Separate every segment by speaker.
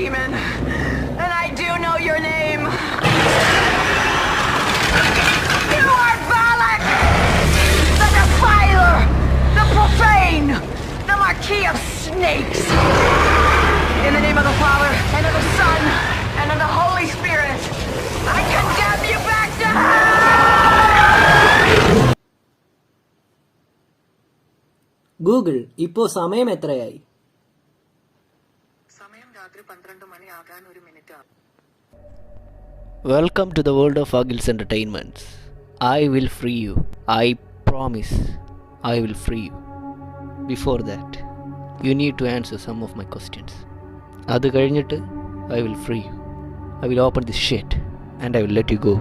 Speaker 1: demon, and I do know your name. You are Balak, the Defiler, the Profane, the Marquis of Snakes. In the name of the Father, and of the Son, and of the Holy Spirit, I condemn you back to hell!
Speaker 2: Google ഇപ്പോൾ സമയം എത്രയായി?
Speaker 1: സമയം രാത്രി 12 മണി ആകാൻ 1 minute.
Speaker 3: Welcome to the world of Agil's Entertainments. I will free you. I promise I will free you. Before that, you need to answer some of my questions. അത് കഴിഞ്ഞിട്ട് I will free you. I will open this shit and I will let you go.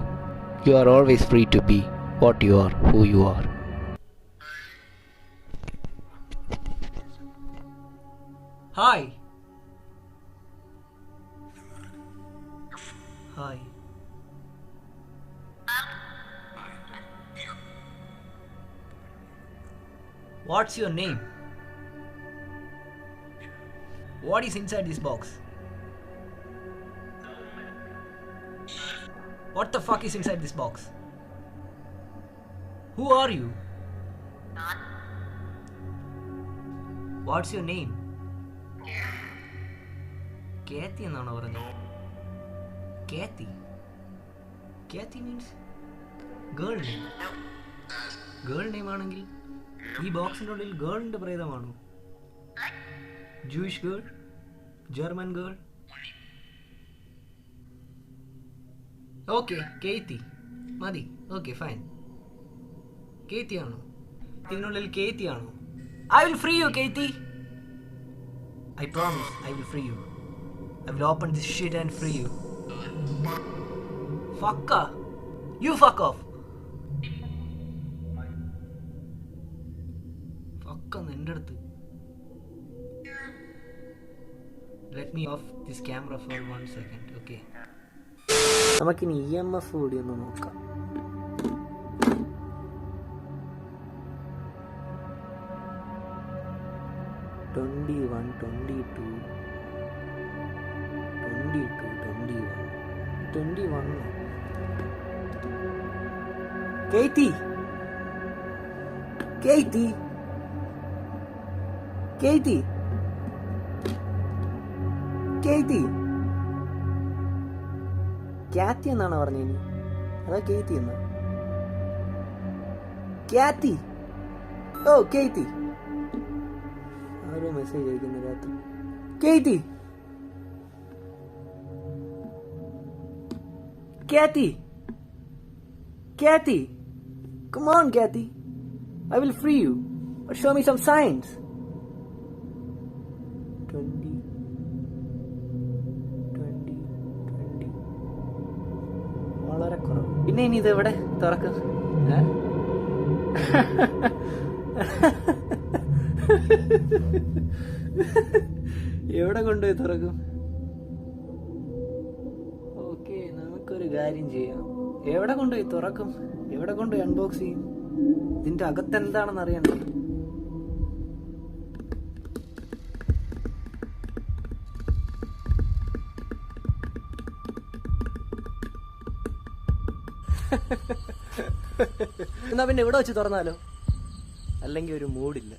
Speaker 3: You are always free to be what you are, who you are.
Speaker 2: Hi. Hi. What's your name? What is inside this box? What the fuck is inside this box? Who are you? What's your name? Kathy എന്നാണോ പറഞ്ഞത്? Kathy. Kathy means girl name. Girl name ആണെങ്കിൽ ഈ ബോക്സിൻ്റെ ഉള്ളിൽ ഗേളിൻ്റെ പ്രേതമാണോ? Jewish girl, German girl. Okay, Katie മതി. Okay fine. Ketti ആണോ? ഇതിനുള്ളിൽ കേത്തി ആണോ? I will free you, Katie. I promise I will free you. I will open this shit and free you. Fucker. You fuck off. Fuck on എൻ്റെ അടുത്ത്. Let me off this camera for 1 second, okay? നമുക്കിനി EMF കൂടി ഒന്ന് നോക്കാം. Katie! Katie! Katie! Katie! Kathy എന്നാണ് പറഞ്ഞത്. അതാ കേത്തി എന്നാ? Kathy! Oh, Katie! ആരോ മെസ്സേജ് അയക്കുന്നു രാത്രി. Katie! Kathy! Kathy! Come on, Kathy. I will free you. But show me some signs. 20. വളരെ കുറവ്. പിന്നെ ഇനി ഇത് എവിടെ തുറക്കും? എവിടെ കൊണ്ടുപോയി തുറക്കും? ഓക്കെ, നമുക്കൊരു കാര്യം ചെയ്യാം. എവിടെ കൊണ്ടുപോയി തുറക്കും? എവിടെ കൊണ്ടുപോയി അൺബോക്സ് ചെയ്യും? ഇതിന്റെ അകത്ത് എന്താണെന്ന് അറിയണ്ടേ? എന്നാ പിന്നെ ഇവിടെ വെച്ച് തുറന്നാലോ? അല്ലെങ്കിൽ ഒരു മൂഡില്ല.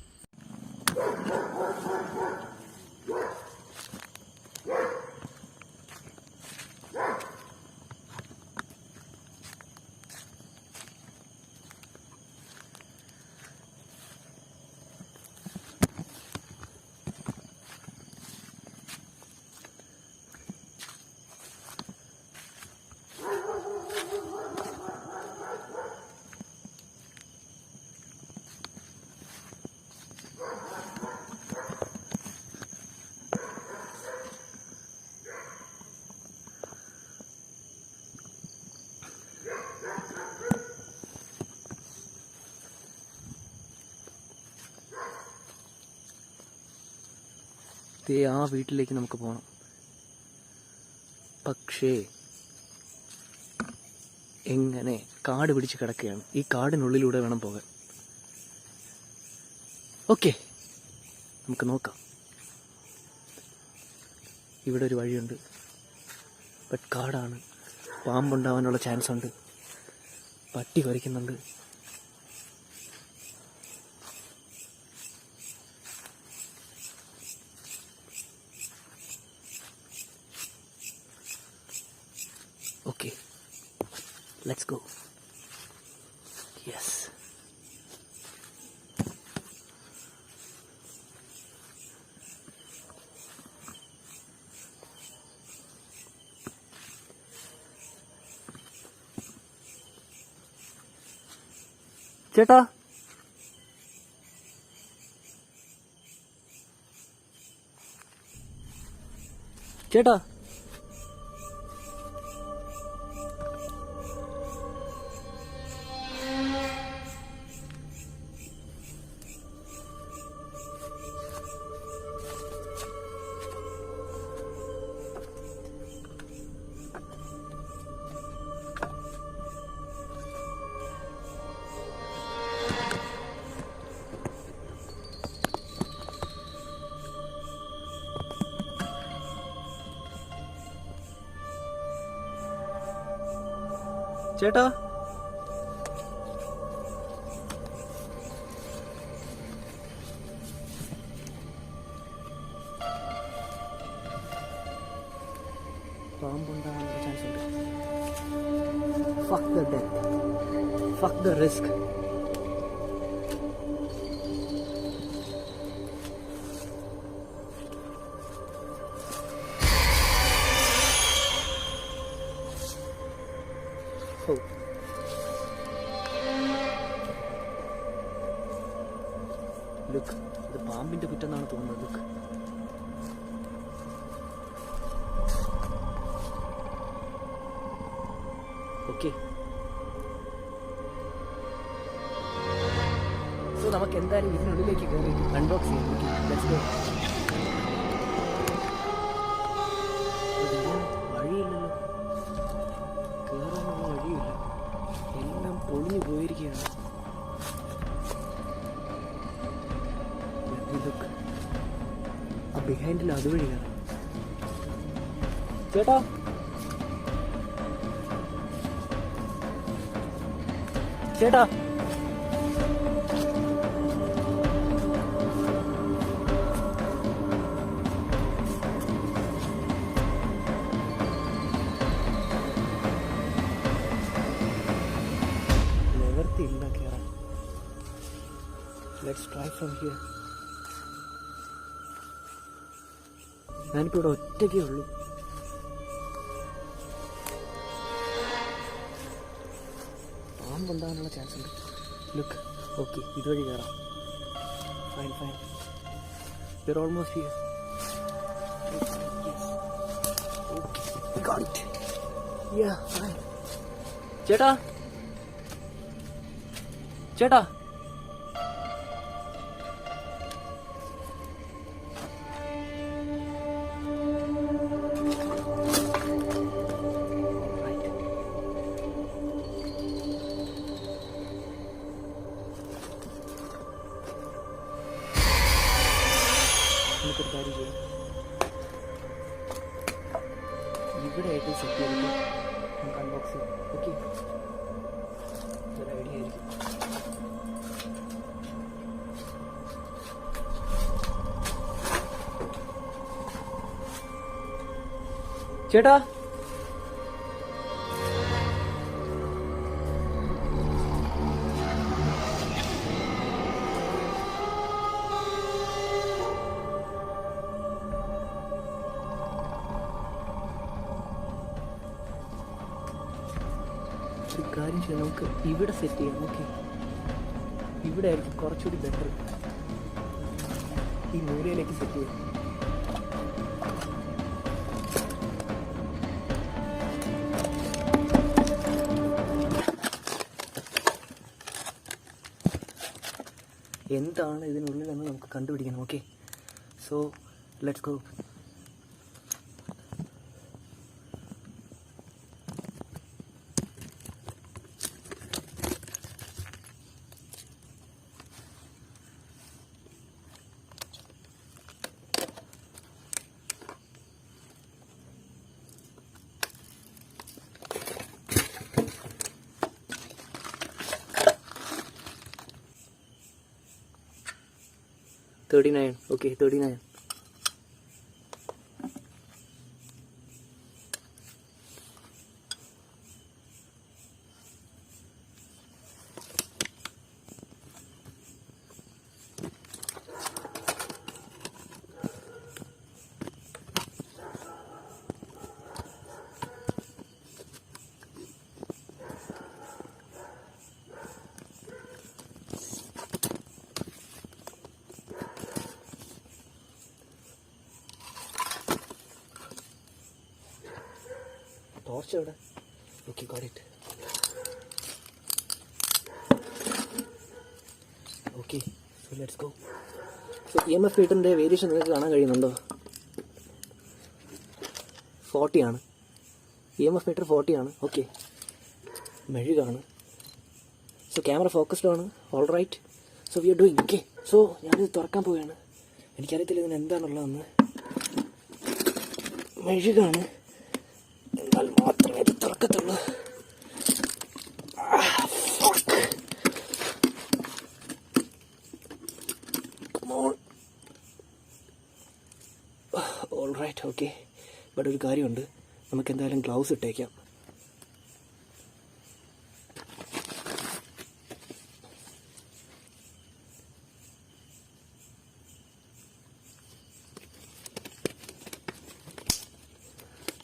Speaker 2: ആ വീട്ടിലേക്ക് നമുക്ക് പോകണം. പക്ഷേ എങ്ങനെ? കാട് പിടിച്ച് കിടക്കുകയാണ്. ഈ കാടിനുള്ളിലൂടെ വേണം പോകാൻ. ഓക്കെ, നമുക്ക് നോക്കാം.
Speaker 3: ഇവിടെ ഒരു വഴിയുണ്ട്. ബട്ട് കാടാണ്, പാമ്പുണ്ടാവാനുള്ള ചാൻസ് ഉണ്ട്, പട്ടി വരയ്ക്കുന്നുണ്ട്. Okay, let's go. Yes. ചേട്ടാ, ചേട്ടാ, ചേട്ടാ, പാമ്പുണ്ടാകാനുള്ള ചാൻസ് ഉണ്ട്. Fuck the death. Fuck the risk. Oh. Look, ഇത് പാമ്പിന്റെ കുറ്റെന്നാണ് തോന്നുന്നത്. Look. Okay. So നമുക്ക് എന്തായാലും ഇതിനുള്ളിലേക്ക് കയറി അൺബോക്സ് ചെയ്യാം. Let's go. വഴിയില്ലല്ലോ, കയറാനുള്ള വഴിയില്ല, എല്ലാം പൊളിഞ്ഞു പോയിരിക്കുകയാണ്. Look. ആ ബിഹൈൻഡിൽ അതുവഴി കയറാം. ചേട്ടാ, ചേട്ടാ, നിവർത്തിയില്ല കയറാൻ. Let's try from here. ഞാനിപ്പോൾ ഇവിടെ ഒറ്റയ്ക്കേ ഉള്ളൂ. പാമ്പുണ്ടാകാനുള്ള ചാൻസ് ഉണ്ട്. ലുക്ക്, ഓക്കെ, ഇതുവഴി കയറാം. Fine fine, we are almost here. Okay, we got it. Yeah, fine. ചേട്ടാ, ചേട്ടാ, നമുക്കൊരു കാര്യം ചെയ്യാം. ഇവിടെ ആയിട്ട് സെറ്റ് ചെയ്തിട്ട് നമുക്ക് അൺബോക്സ് ചെയ്യാം. ഓക്കെ, ഒരു ഐഡിയ ആയിരിക്കും. ചേട്ടാ, ഒരു കാര്യം ചെയ്യാം, നമുക്ക് ഇവിടെ സെറ്റ് ചെയ്യാം. ഓക്കെ, ഇവിടെ ആയിരിക്കും കുറച്ചുകൂടി ബെറ്റർ. ഈ മൂലയിലേക്ക് സെറ്റ് ചെയ്യാം. എന്താണ് ഇതിനുള്ളിലെന്ന് നമുക്ക് കണ്ടുപിടിക്കണം. Okay, so let's go. 39. Okay, 39. Torch എവിടെ? Okay, got it. Okay, so let's go. So EMF മീറ്ററിൻ്റെ വേരിയേഷൻ നിങ്ങൾക്ക് കാണാൻ കഴിയുന്നുണ്ടോ? 40 ആണ്. EMF മീറ്റർ 40 ആണ്. ഓക്കെ, മെഴുകാണ്. സോ ക്യാമറ ഫോക്കസ്ഡ് ആണ്. All right, so we are doing. Okay, so ഞാനിത് തുറക്കാൻ പോവുകയാണ്. എനിക്കറിയത്തില്ല ഇതിന് എന്താണുള്ളതെന്ന്. മെഴുകാണ്, എന്നാൽ മാത്രമേ ഇത് തുറക്കത്തുള്ളൂ. All right, okay. ബട്ട് ഒരു കാര്യമുണ്ട്, നമുക്ക് എന്തായാലും ഗ്ലൗസ് ഇട്ടേക്കാം.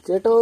Speaker 3: ചേട്ടോ,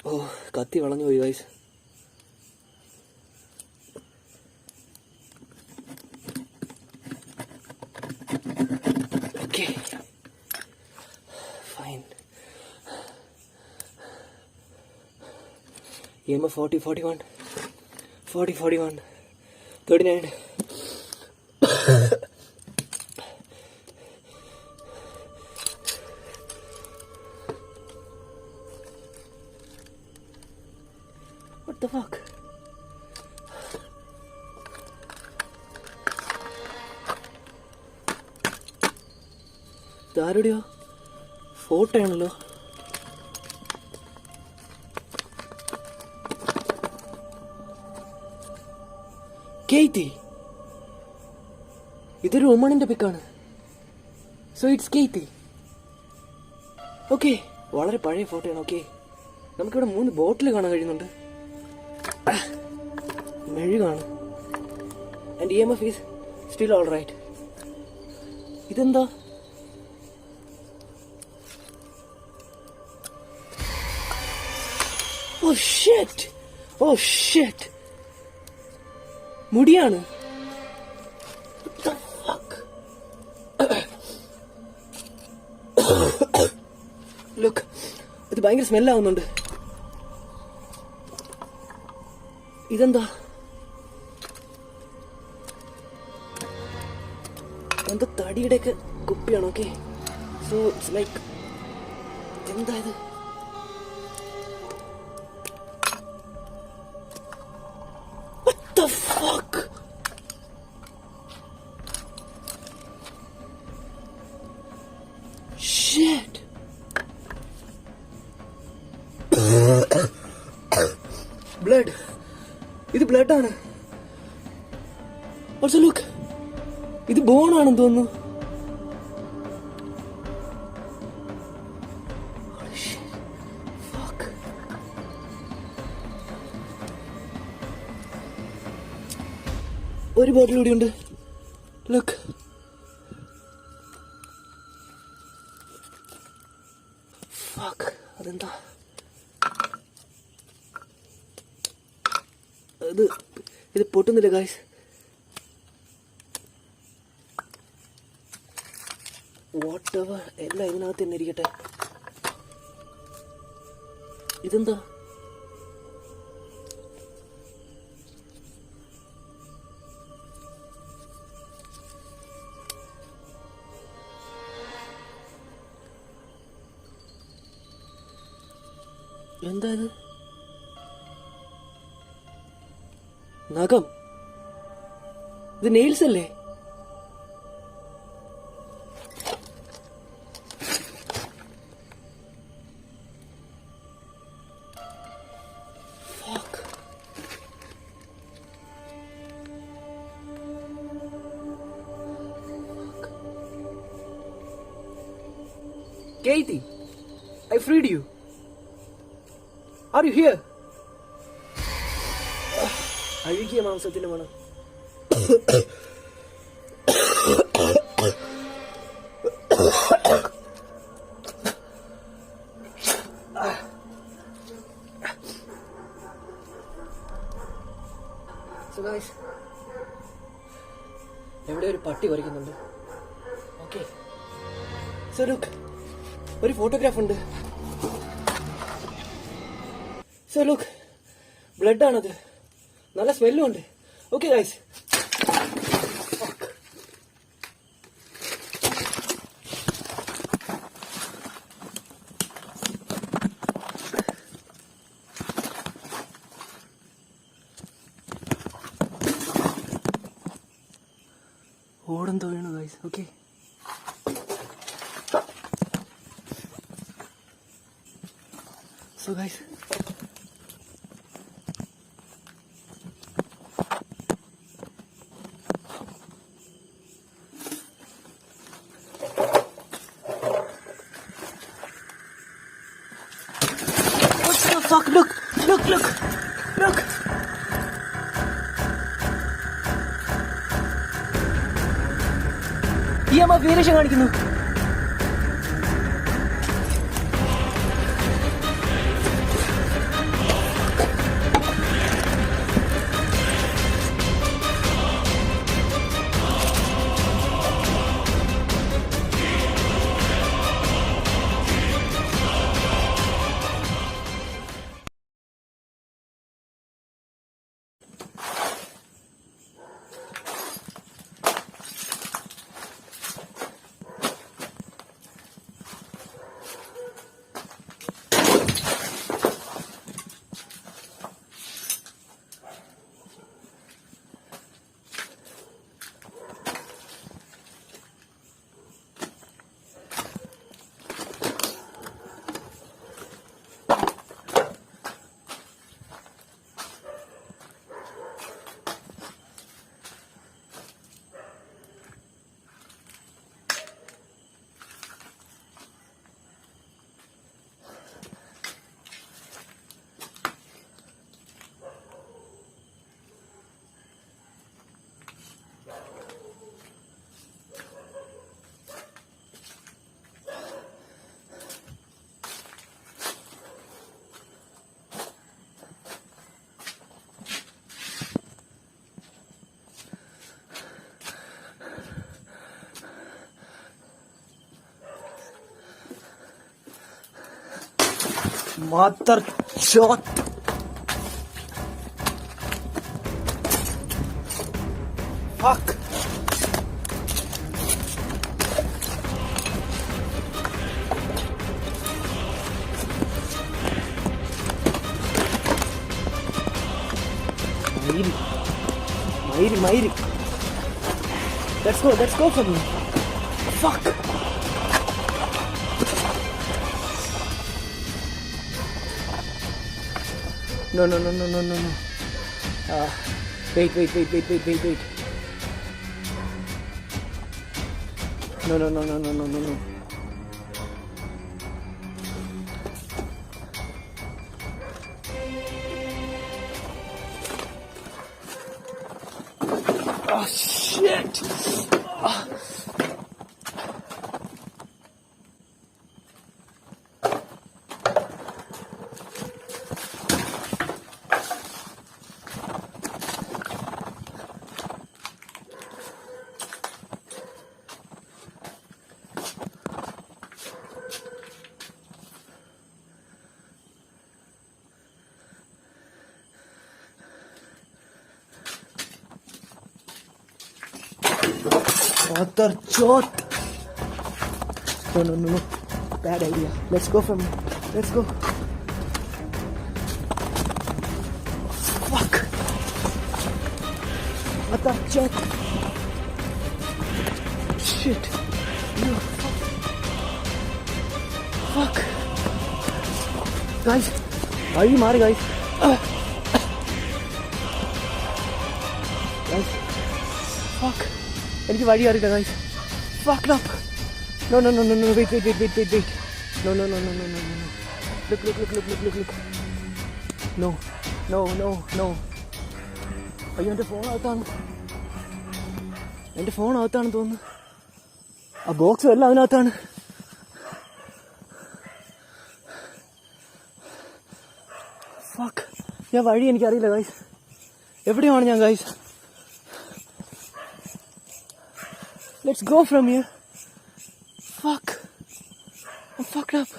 Speaker 3: ഓ കത്തി വളഞ്ഞു പോയി guys. Okay, fine. EMF 40, 41, 40, 41, 39. What the fuck? ഇതാരുടെയോ ഫോട്ടോ ആണല്ലോ. കേറ്റി, ഇതൊരു വുമണിന്റെ പിക്കാണ്. So it's Katie. ഓക്കെ, വളരെ പഴയ ഫോട്ടോയാണ്. ഓക്കെ, നമുക്കിവിടെ 3 ബോട്ടിൽ കാണാൻ കഴിയുന്നുണ്ട്. മെഴുകാണ്. And EMF is still all right. ഇതെന്താ? ഓ ഷിറ്റ്, ഓ ഷിറ്റ്, മുടിയാണ്. ലുക്ക്, ഇത് ഭയങ്കര സ്മെല്ലാവുന്നുണ്ട്. ഇതെന്താ? എന്തോ തടിയുടെയൊക്കെ കുപ്പിയാണ്. ഓക്കെ, സോ ഇറ്റ്സ് ലൈക്ക്, എന്താ ഇത്? What the fuck? Shit. Blood, ഇത് ബ്ലഡ് ആണ്. ഓൾസോ ലുക്ക്, ഇത് ബോൺ ആണെന്ന് തോന്നുന്നു. ഒരു ബോട്ടിൽ കൂടി ഉണ്ട്. ലുക്ക്, ഫക്ക്, അതെന്താ? ഇത് പൊട്ടുന്നില്ല ഗായ്സ്. വാട്ട് എവർ, എല്ലാം ഇതിനകത്ത് തന്നെ ഇരിക്കട്ടെ. ഇതെന്താ? എന്താ ഇത്? നഖം? ഇത് നെയിൽസ് അല്ലേ? Katie, I freed you. Are you here? അഴുകിയ മാംസത്തിന് മണം. So guys, എവിടെ ഒരു പട്ടി വരയ്ക്കുന്നുണ്ട്. ഓക്കെ, സോ ലുക്ക്, ഒരു ഫോട്ടോഗ്രാഫ് ഉണ്ട്. സോ ലുക്ക്, ബ്ലഡ് ആണത്. നല്ല സ്മെല്ലും ഉണ്ട്. ഓക്കെ ഗൈസ്, ഓടെന്തോ വീണു guys. Okay, so guys, fuck, look. ഈ അമ്മ വീരേഷം കാണിക്കുന്നു. Mother shot. Fuck. Mairi. Let's go from here. Fuck. No. Wait. No. Oh shit! Mother chot! No. Bad idea. Let's go from here. Let's go. What the fuck? Shit. No. Fuck. Guys. Are you mad, guys? Guys. Fuck. എനിക്ക് വഴി അറിയില്ല guys. Fucked up. No. Wait. No. Look. No. അയ്യോ എൻ്റെ phone അകത്താണ് തോന്നുന്നു. ആ ബോക്സും എല്ലാം അതിനകത്താണ്. ഫക്ക്. ഞാൻ വഴി എനിക്കറിയില്ല ഗൈസ്. എവിടെയാണ് ഞാൻ guys? Let's go from here. Fuck. I'm fucked up.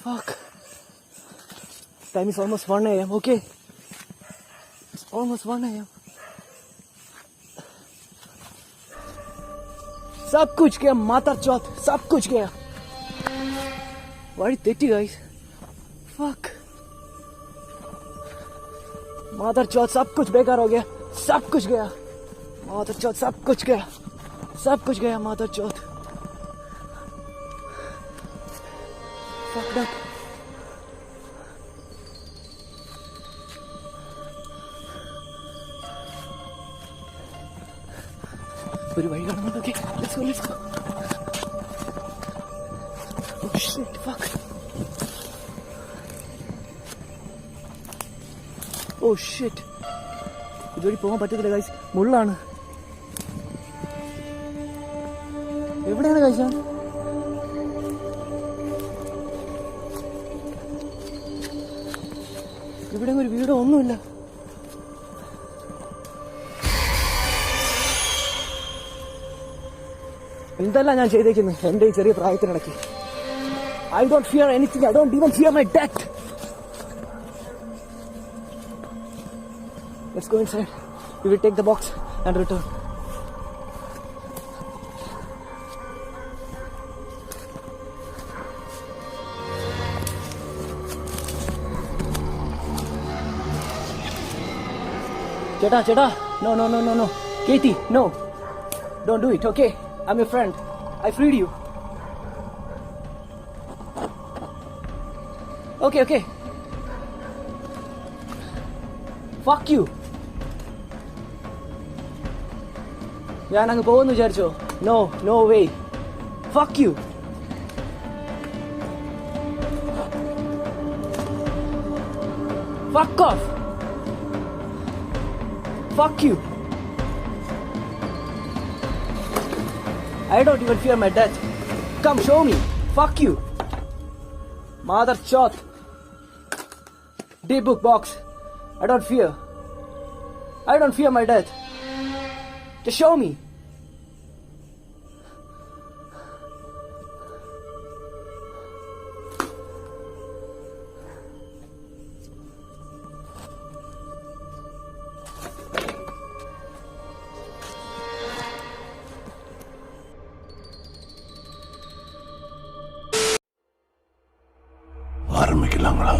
Speaker 3: Fuck. Time is almost 1 a.m. Okay. It's almost 1 a.m. सब कुछ किया माता चौथ. सब कुछ किया. Why did guys? Fuck. माता चौथ सब कुछ बेकार हो गया. सब कुछ गया. माता चौथ सब कुछ गया. सब कुछ गया माता चौथ. Fucked up. ഒരു വഴി കാണുന്നുണ്ട്. Okay, let's go. Oh shit, fuck. Oh shit. ഇതുവഴി പോകാൻ പറ്റത്തില്ല ഗൈസ്. മുള്ളാണ്. എവിടെയാണ് ഗൈസ് ഞാൻ? ഇവിടെ ഒരു വീടോ ഒന്നുമില്ല. എന്തല്ല ഞാൻ ചെയ്തേക്കുന്നത് എൻ്റെ ഈ ചെറിയ പ്രായത്തിനിടയ്ക്ക്. I don't fear anything. I don't even fear my death. Let's go inside. We will take the box and return. Cheta. No. Katie, no. Don't do it, okay? I'm your friend. I freed you. Okay. Fuck you. ഞാൻ അങ്ങ് പോകുന്നു വിചാരിച്ചോ? No way. Fuck you. Fuck off. Fuck you. I don't even fear my death. Come show me. Fuck you. Mother Choth. D-book box. I don't fear my death. Just show me.
Speaker 4: ஆரம்பிக்கலாங்களா?